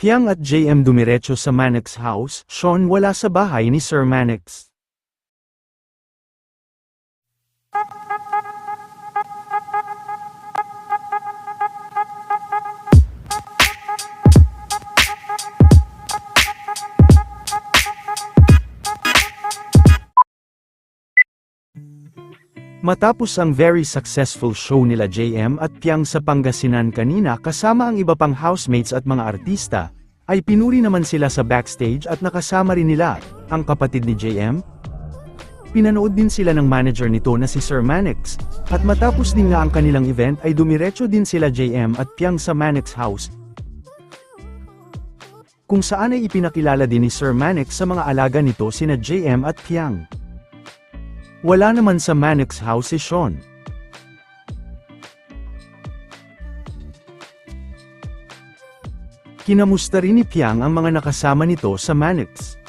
Piang at JM dumiretso sa Mannix house. Sean wala sa bahay ni Sir Mannix. Matapos ang very successful show nila JM at Piang sa Pangasinan kanina kasama ang iba pang housemates at mga artista, ay pinuri naman sila sa backstage at nakasama rin nila, ang kapatid ni JM. Pinanood din sila ng manager nito na si Sir Mannix, at matapos din nga ang kanilang event ay dumiretso din sila JM at Piang sa Mannix house, kung saan ay ipinakilala din ni Sir Mannix sa mga alaga nito sina JM at Piang. Wala naman sa Mannix house si Sean. Kinamusta rin ni Piang ang mga nakasama nito sa Mannix.